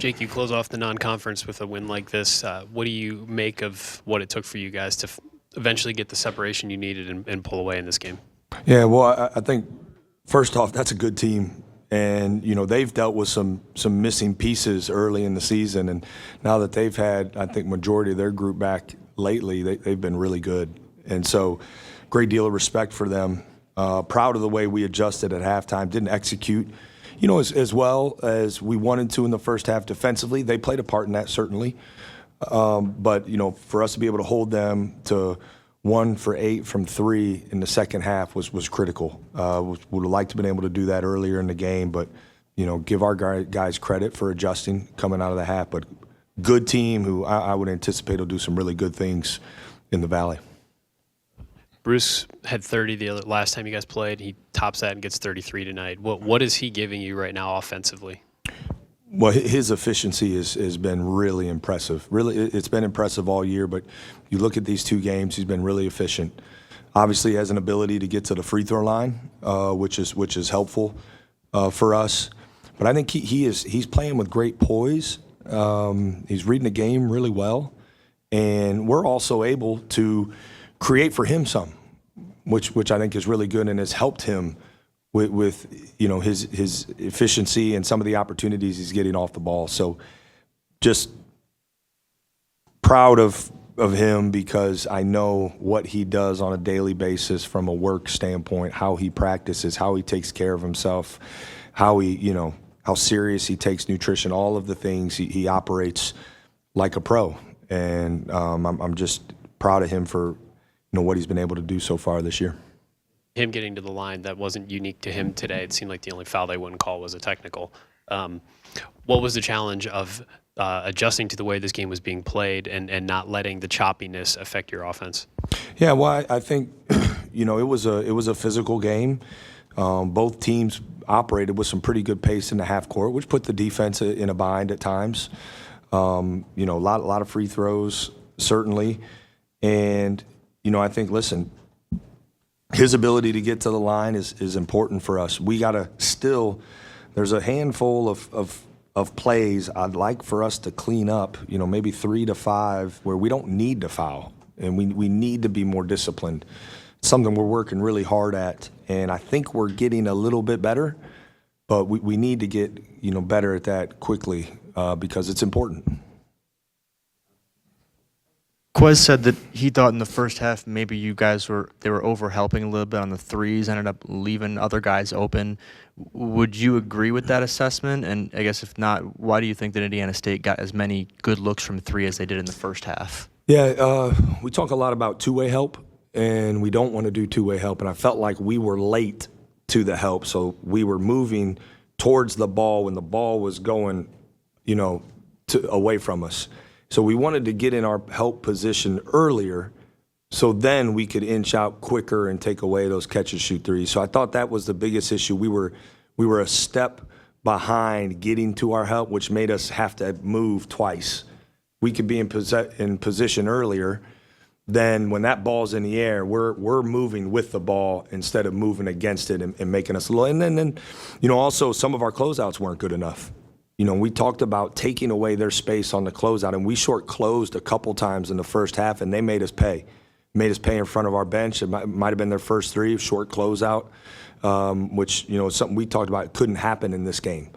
Jake, you close off the non-conference with a win like this. What do you make of what it took for you guys to eventually get the separation you needed and pull away in this game? Yeah, well, I think first off, that's a good team, and they've dealt with some missing pieces early in the season, and now that they've had, I think, majority of their group back lately, they've been really good, and so great deal of respect for them. Proud of the way we adjusted at halftime, didn't execute, as well as we wanted to in the first half defensively. They played a part in that, certainly. But, for us to be able to hold them to 1 for 8 from 3 in the second half was critical. Would have liked to have been able to do that earlier in the game, but, give our guys credit for adjusting coming out of the half. But good team who I would anticipate will do some really good things in the Valley. Bruce had 30 the last time you guys played. He tops that and gets 33 tonight. What is he giving you right now offensively? Well, his efficiency has been really impressive. Really, it's been impressive all year, but you look at these 2 games, he's been really efficient. Obviously, he has an ability to get to the free throw line, which is helpful for us. But I think he's playing with great poise. He's reading the game really well, and we're also able to create for him some, which I think is really good and has helped him with his efficiency and some of the opportunities he's getting off the ball. So just proud of him because I know what he does on a daily basis from a work standpoint, how he practices, how he takes care of himself, how serious he takes nutrition, all of the things he operates like a pro. And I'm just proud of him for what he's been able to do so far this year. Him getting to the line, that wasn't unique to him today. It seemed like the only foul they wouldn't call was a technical. What was the challenge of adjusting to the way this game was being played and not letting the choppiness affect your offense? Yeah, well, I think it was a physical game. Both teams operated with some pretty good pace in the half court, which put the defense in a bind at times. A lot of free throws, certainly. And I think, listen, his ability to get to the line is important for us. We got to there's a handful of plays I'd like for us to clean up, maybe 3 to 5 where we don't need to foul and we need to be more disciplined. It's something we're working really hard at, and I think we're getting a little bit better, but we need to get, better at that quickly because it's important. Quez said that he thought in the first half maybe you guys were over helping a little bit on the threes, ended up leaving other guys open. Would you agree with that assessment? And I guess if not, why do you think that Indiana State got as many good looks from 3 as they did in the first half? Yeah, we talk a lot about two-way help, and we don't want to do two-way help. And I felt like we were late to the help, so we were moving towards the ball when the ball was going, away from us. So we wanted to get in our help position earlier so then we could inch out quicker and take away those catch and shoot threes. So I thought that was the biggest issue. We were a step behind getting to our help, which made us have to move twice. We could be in position earlier. Then when that ball's in the air, we're moving with the ball instead of moving against it and making us low. And then also some of our closeouts weren't good enough. We talked about taking away their space on the closeout, and we short closed a couple times in the first half, and they made us pay. Made us pay in front of our bench. It might have been their first 3, short closeout, which, is something we talked about. It couldn't happen in this game.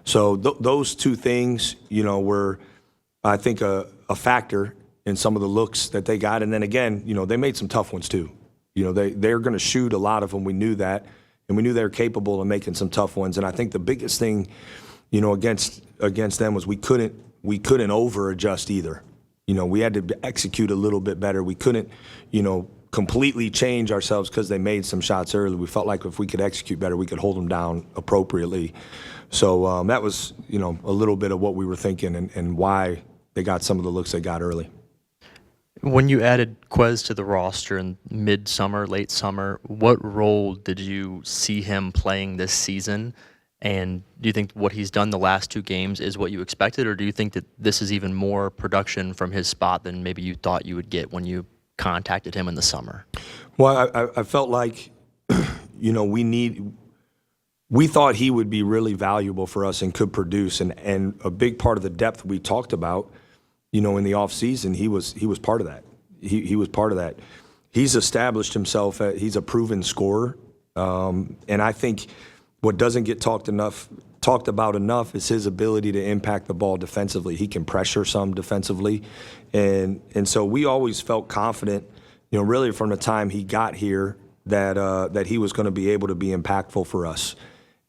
So those 2 things, were, I think, a factor in some of the looks that they got. And then again, they made some tough ones too. They're going to shoot a lot of them. We knew that, and we knew they were capable of making some tough ones. And I think the biggest thing, against them was we couldn't over adjust either. We had to execute a little bit better. We couldn't, completely change ourselves because they made some shots early. We felt like if we could execute better, we could hold them down appropriately. So that was, a little bit of what we were thinking and why they got some of the looks they got early. When you added Quez to the roster in mid-summer, late summer, what role did you see him playing this season? And do you think what he's done the last 2 games is what you expected, or do you think that this is even more production from his spot than maybe you thought you would get when you contacted him in the summer? Well, I felt like, we need we thought he would be really valuable for us and could produce. And a big part of the depth we talked about, in the offseason, he was part of that. He was part of that. He's established himself. He's a proven scorer. And I think what doesn't get talked about enough is his ability to impact the ball defensively. He can pressure some defensively. And so we always felt confident, really from the time he got here that he was going to be able to be impactful for us.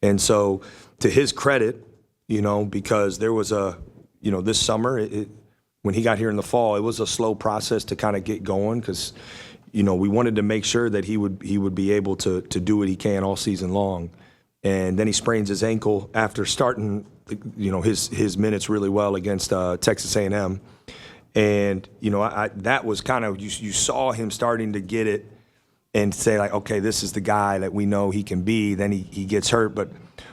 And so to his credit, because there was this summer, when he got here in the fall, it was a slow process to kind of get going because, we wanted to make sure that he would be able to do what he can all season long. And then he sprains his ankle after starting, his minutes really well against Texas A&M. And, that was kind of, you saw him starting to get it and say, like, okay, this is the guy that we know he can be. Then he gets hurt. But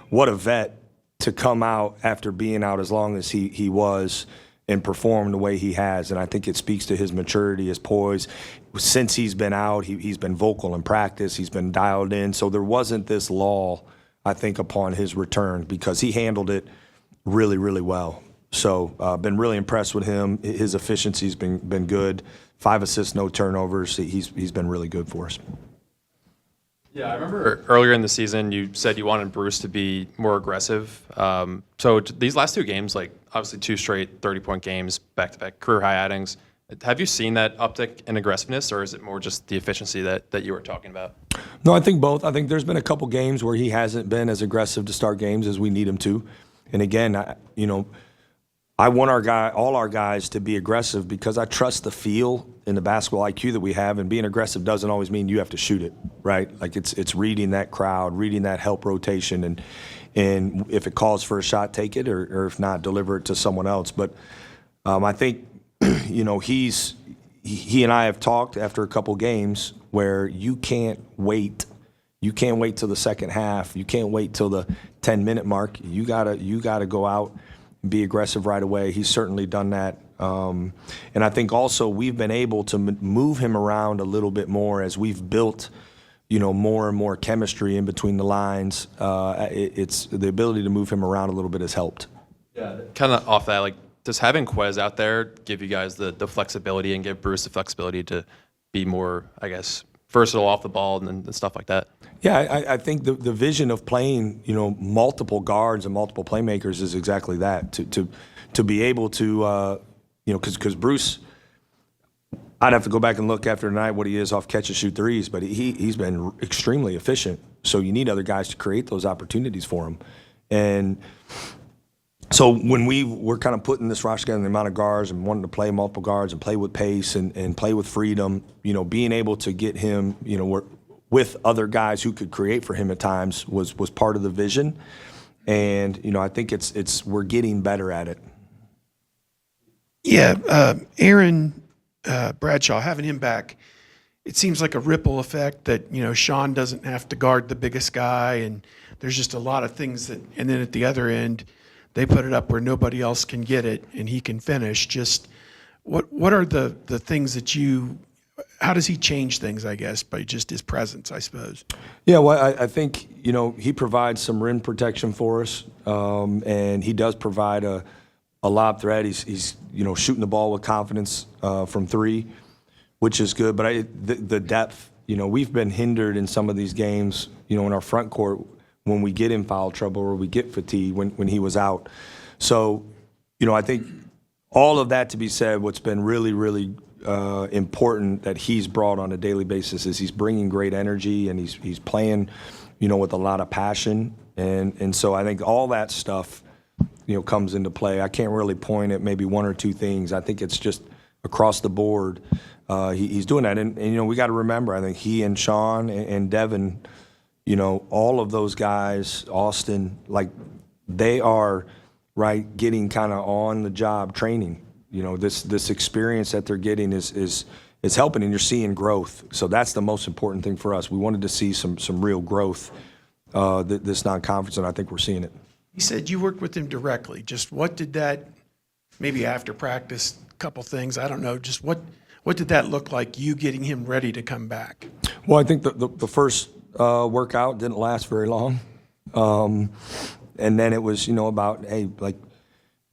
what a vet to come out after being out as long as he was and perform the way he has. And I think it speaks to his maturity, his poise. Since he's been out, he's been vocal in practice. He's been dialed in. So there wasn't this lull, I think, upon his return because he handled it really, really well. So been really impressed with him. His efficiency's been good. 5 assists, no turnovers. He's been really good for us. Yeah, I remember earlier in the season you said you wanted Bruce to be more aggressive. So these last 2 games, like obviously 2 straight 30-point games, back-to-back career high outings. Have you seen that uptick in aggressiveness, or is it more just the efficiency that you were talking about? No, I think both. I think there's been a couple games where he hasn't been as aggressive to start games as we need him to. And again, I want all our guys to be aggressive because I trust the feel and the basketball IQ that we have, and being aggressive doesn't always mean you have to shoot it, right? Like it's reading that crowd, reading that help rotation, and if it calls for a shot, take it, or if not, deliver it to someone else. But I think he and I have talked after a couple games where you can't wait. You can't wait till the second half. You can't wait till the 10-minute mark. You gotta go out and be aggressive right away. He's certainly done that. And I think also we've been able to move him around a little bit more as we've built, more and more chemistry in between the lines. It's the ability to move him around a little bit has helped. Yeah. Kind of off that, like, does having Quez out there give you guys the flexibility and give Bruce the flexibility to be more, I guess, versatile off the ball and stuff like that? Yeah, I think the vision of playing, multiple guards and multiple playmakers is exactly that. To be able to, because Bruce, I'd have to go back and look after tonight what he is off catch and shoot threes, but he's been extremely efficient. So you need other guys to create those opportunities for him. And so when we were kind of putting this roster together, the amount of guards and wanting to play multiple guards and play with pace and play with freedom, being able to get him, with other guys who could create for him at times was part of the vision. And, I think we're getting better at it. Yeah, Aaron Bradshaw, having him back, it seems like a ripple effect that, Sean doesn't have to guard the biggest guy, and there's just a lot of things and then at the other end, they put it up where nobody else can get it and he can finish. Just what are the things that how does he change things, I guess, by just his presence, I suppose? Yeah, well, I think, he provides some rim protection for us, and he does provide a lob threat. He's shooting the ball with confidence from 3, which is good. But the depth, we've been hindered in some of these games, in our front court when we get in foul trouble or we get fatigued when he was out. So, I think all of that to be said, what's been really, really important that he's brought on a daily basis is he's bringing great energy and he's playing, with a lot of passion. And so I think all that stuff, comes into play. I can't really point at maybe 1 or 2 things. I think it's just across the board. He's doing that. And we got to remember, I think he and Sean and Devin, all of those guys, Austin, like they are, right, getting kind of on the job training. This experience that they're getting is helping, and you're seeing growth. So that's the most important thing for us. We wanted to see some real growth this non-conference, and I think we're seeing it. He said you worked with him directly. Just what did that, maybe after practice, a couple things, I don't know, just what did that look like, you getting him ready to come back? Well, I think the first workout didn't last very long. And then it was, about, hey, like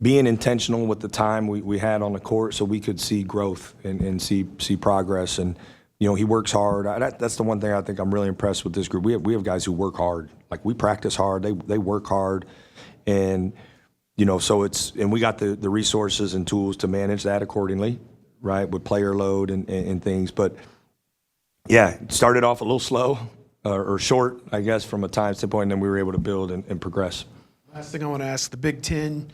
being intentional with the time we had on the court so we could see growth and see progress. And, he works hard. That's the one thing I think I'm really impressed with this group. We have guys who work hard. Like, we practice hard. They work hard. And, so and we got the resources and tools to manage that accordingly, right, with player load and things. But, yeah, it started off a little slow or short, I guess, from a time standpoint, and then we were able to build and progress. Last thing I want to ask, the Big Ten,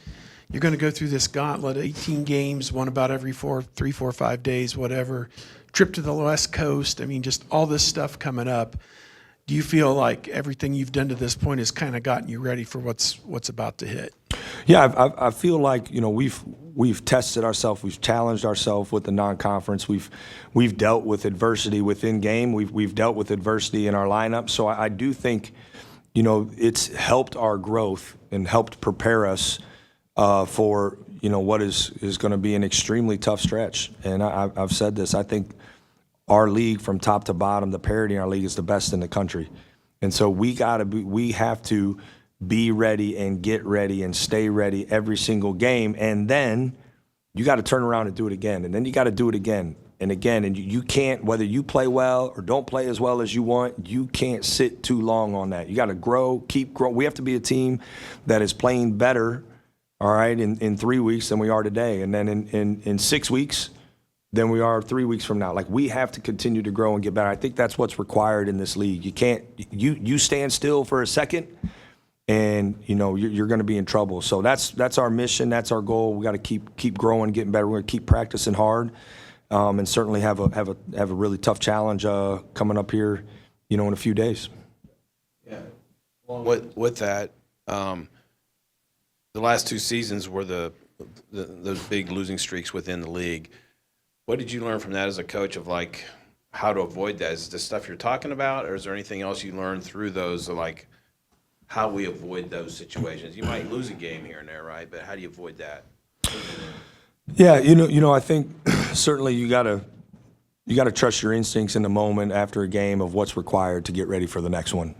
you're going to go through this gauntlet, 18 games, one about every 3, 4, 5 days, whatever, trip to the West Coast. I mean, just all this stuff coming up. Do you feel like everything you've done to this point has kind of gotten you ready for what's about to hit? Yeah, I feel like we've tested ourselves, we've challenged ourselves with the non-conference, we've dealt with adversity within game, we've dealt with adversity in our lineup. So I do think it's helped our growth and helped prepare us for what is going to be an extremely tough stretch. And I've said this, I think our league from top to bottom, the parity in our league is the best in the country. And so we have to be ready and get ready and stay ready every single game. And then you got to turn around and do it again. And then you got to do it again and again. And you can't, whether you play well or don't play as well as you want, you can't sit too long on that. You got to grow, keep growing. We have to be a team that is playing better, all right, in 3 weeks than we are today. And then in 6 weeks than we are 3 weeks from now. Like, we have to continue to grow and get better. I think that's what's required in this league. You can't, you stand still for a second and you're going to be in trouble. So that's our mission. That's our goal. We got to keep growing, getting better. We're going to keep practicing hard, and certainly have a really tough challenge coming up here, in a few days. Yeah. With that, the last 2 seasons were those big losing streaks within the league. What did you learn from that as a coach of like how to avoid that? Is it the stuff you're talking about, or is there anything else you learned through those, like how we avoid those situations? You might lose a game here and there, right? But how do you avoid that? Yeah, I think certainly you gotta trust your instincts in the moment after a game of what's required to get ready for the next one.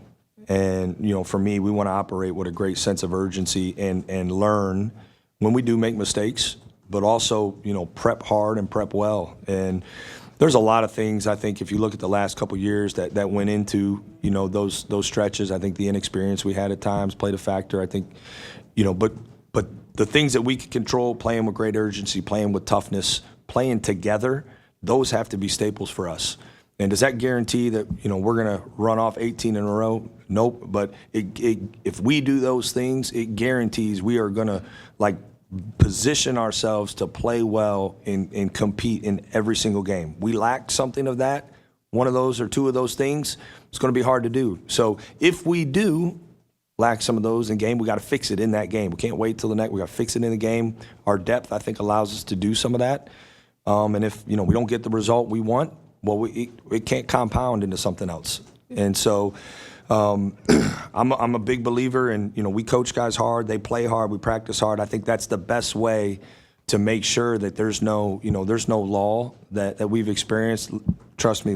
And for me, we want to operate with a great sense of urgency and learn when we do make mistakes, but also prep hard and prep well. And there's a lot of things, I think, if you look at the last couple of years that went into those stretches. I think the inexperience we had at times played a factor. I think but the things that we can control, playing with great urgency, playing with toughness, playing together, those have to be staples for us. And does that guarantee that we're going to run off 18 in a row? Nope. But if we do those things, it guarantees we are going to position ourselves to play well and compete in every single game. We lack something of that, one of those or two of those things, it's going to be hard to do. So if we do lack some of those in game, we got to fix it in that game. We can't wait till the next. We got to fix it in the game. Our depth, I think, allows us to do some of that. And if we don't get the result we want, well, it can't compound into something else. And so I'm a big believer in, we coach guys hard, they play hard, we practice hard. I think that's the best way to make sure that there's no lull that we've experienced. Trust me,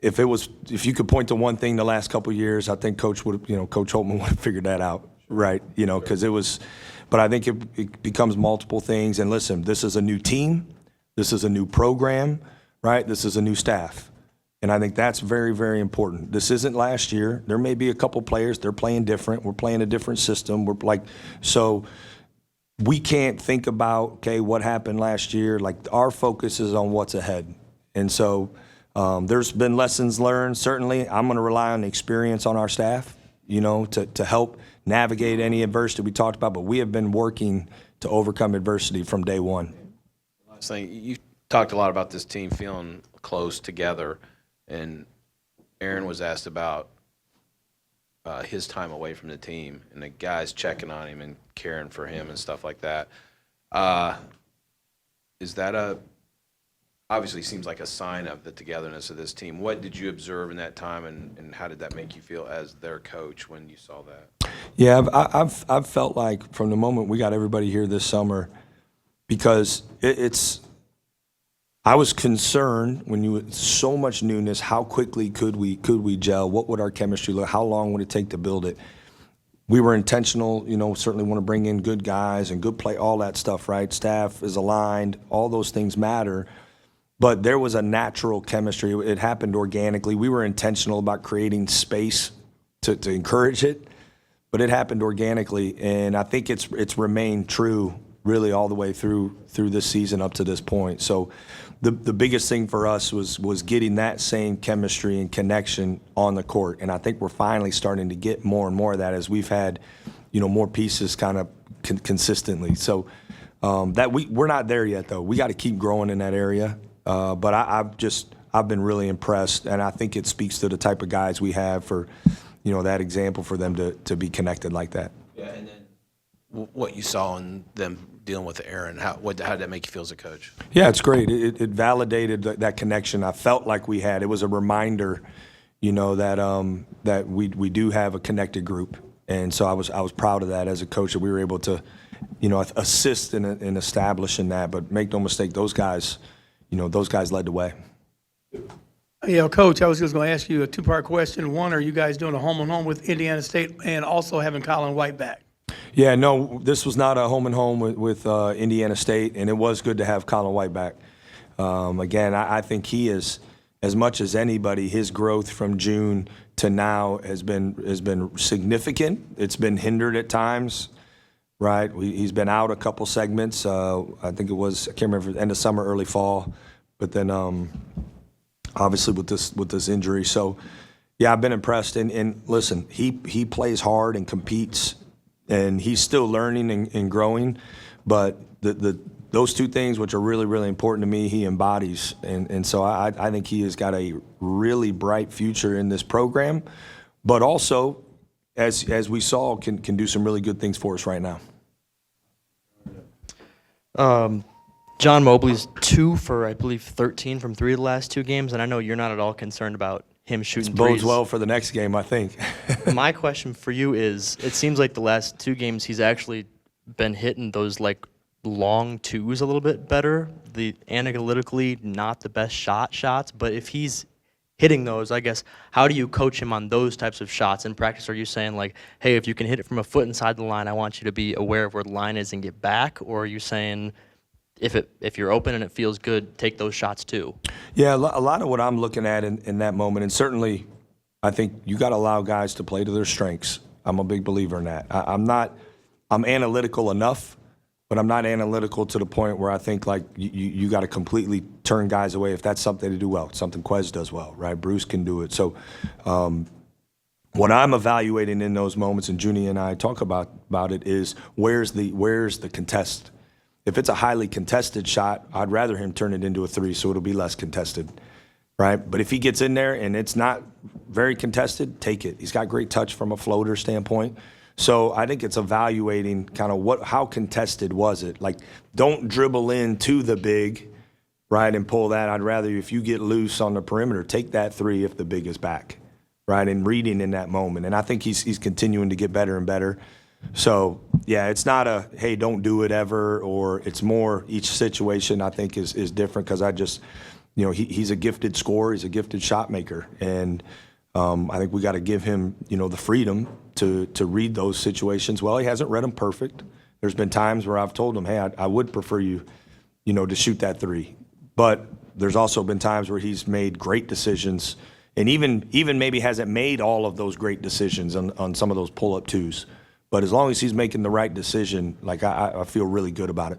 if you could point to one thing the last couple of years, I think Coach Holtman would have figured that out, right? Because it was, but I think it becomes multiple things. And listen, this is a new team, this is a new program, right? This is a new staff. And I think that's very, very important. This isn't last year. There may be a couple players, they're playing different. We're playing a different system. So we can't think about, okay, what happened last year. Our focus is on what's ahead. And so there's been lessons learned. Certainly, I'm going to rely on the experience on our staff, to help navigate any adversity we talked about. But we have been working to overcome adversity from day one. Last thing, you talked a lot about this team feeling close together. And Aaron was asked about his time away from the team and the guys checking on him and caring for him and stuff like that. Is that obviously seems like a sign of the togetherness of this team? What did you observe in that time, and how did that make you feel as their coach when you saw that? Yeah, I've felt like from the moment we got everybody here this summer, because I was concerned when so much newness, how quickly could we gel? What would our chemistry look? How long would it take to build it? we were intentional, certainly want to bring in good guys and good play, all that stuff, right? Staff is aligned, all those things matter. But there was a natural chemistry. It happened organically. We were intentional about creating space to encourage it, but it happened organically. And I think it's remained true really all the way through this season up to this point. So the biggest thing for us was getting that same chemistry and connection on the court. And I think we're finally starting to get more and more of that as we've had, more pieces kind of consistently. So that we're not there yet, though. We got to keep growing in that area. But I've been really impressed, and I think it speaks to the type of guys we have for, that example for them to be connected like that. Yeah, and then what you saw in them dealing with Aaron, how did that make you feel as a coach? Yeah, it's great. It validated that connection I felt like we had. It was a reminder, that we do have a connected group, and so I was proud of that as a coach that we were able to, assist in establishing that. But make no mistake, those guys led the way. Yeah, Coach, I was just going to ask you a two-part question. One, are you guys doing a home-and-home with Indiana State and also having Colin White back? Yeah, no, this was not a home-and-home with Indiana State, and it was good to have Colin White back. Again, I think he is, as much as anybody, his growth from June to now has been significant. It's been hindered at times. Right, he's been out a couple segments. I think it was, I can't remember, end of summer, early fall, but then obviously with this injury. So yeah, I've been impressed. And listen, he plays hard and competes, and he's still learning and growing. But those two things, which are really, really important to me, he embodies. And so I think he has got a really bright future in this program, but also, as we saw, can do some really good things for us right now. John Mobley's 2 for, I believe, 13 from 3 of the last 2 games, and I know you're not at all concerned about him shooting threes. Bodes well for the next game, I think. My question for you is, it seems like the last 2 games he's actually been hitting those long twos a little bit better. The analytically not the best shots, but if he's hitting those, I guess, how do you coach him on those types of shots in practice? Are you saying hey, if you can hit it from a foot inside the line, I want you to be aware of where the line is and get back? Or are you saying if you're open and it feels good, take those shots too? Yeah, a lot of what I'm looking at in that moment, and certainly I think you got to allow guys to play to their strengths. I'm a big believer in that. I'm analytical enough, but I'm not analytical to the point where I think you got to completely turn guys away if that's something to do well. It's something Quez does well, right? Bruce can do it. So what I'm evaluating in those moments, and Junie and I talk about it, is where's the contest? If it's a highly contested shot, I'd rather him turn it into a 3 so it'll be less contested, right? But if he gets in there and it's not very contested, take it. He's got great touch from a floater standpoint. So I think it's evaluating kind of how contested was it. Don't dribble into the big, right, and pull that. I'd rather, if you get loose on the perimeter, take that 3 if the big is back, right, and reading in that moment. And I think he's continuing to get better and better. So, yeah, it's not a, hey, don't do it ever, or it's more each situation I think is different because I just, he's a gifted scorer. He's a gifted shot maker. And I think we got to give him, the freedom to read those situations. Well, he hasn't read them perfect. There's been times where I've told him, hey, I would prefer you, to shoot that 3. But there's also been times where he's made great decisions, and even maybe hasn't made all of those great decisions on some of those pull-up 2s. But as long as he's making the right decision, I feel really good about it.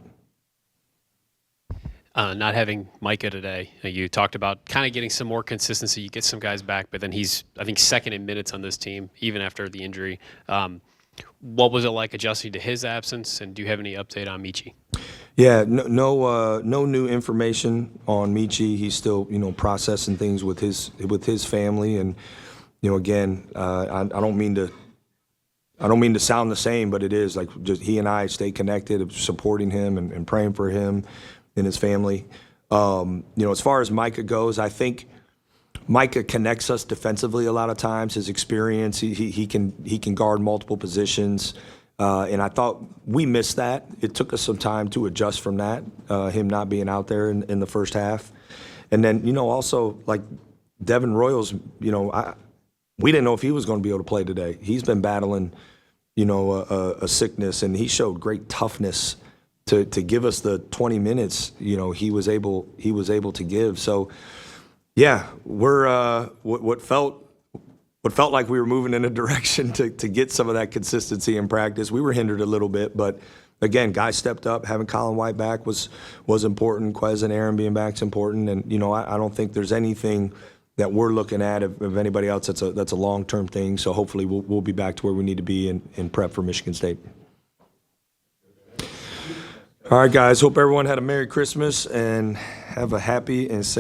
Not having Micah today, you talked about kind of getting some more consistency. You get some guys back, but then he's, I think, second in minutes on this team, even after the injury. What was it like adjusting to his absence, and do you have any update on Michi? Yeah, no new information on Michi. He's still, processing things with his family, and again, I don't mean to sound the same, but it is just he and I stay connected, supporting him and praying for him and his family. As far as Micah goes, I think Micah connects us defensively a lot of times. His experience, he can guard multiple positions, and I thought we missed that. It took us some time to adjust from that, him not being out there in the first half. And then, also Devin Royals, we didn't know if he was going to be able to play today. He's been battling, a sickness, and he showed great toughness to give us the 20 minutes, he was able to give. So, yeah, we're what felt like we were moving in a direction to get some of that consistency in practice. We were hindered a little bit, but again, guys stepped up. Having Colin White back was important. Quez and Aaron being back is important, and I don't think there's anything that we're looking at of anybody else that's a long-term thing. So hopefully we'll be back to where we need to be in prep for Michigan State. All right, guys. Hope everyone had a Merry Christmas and have a happy and safe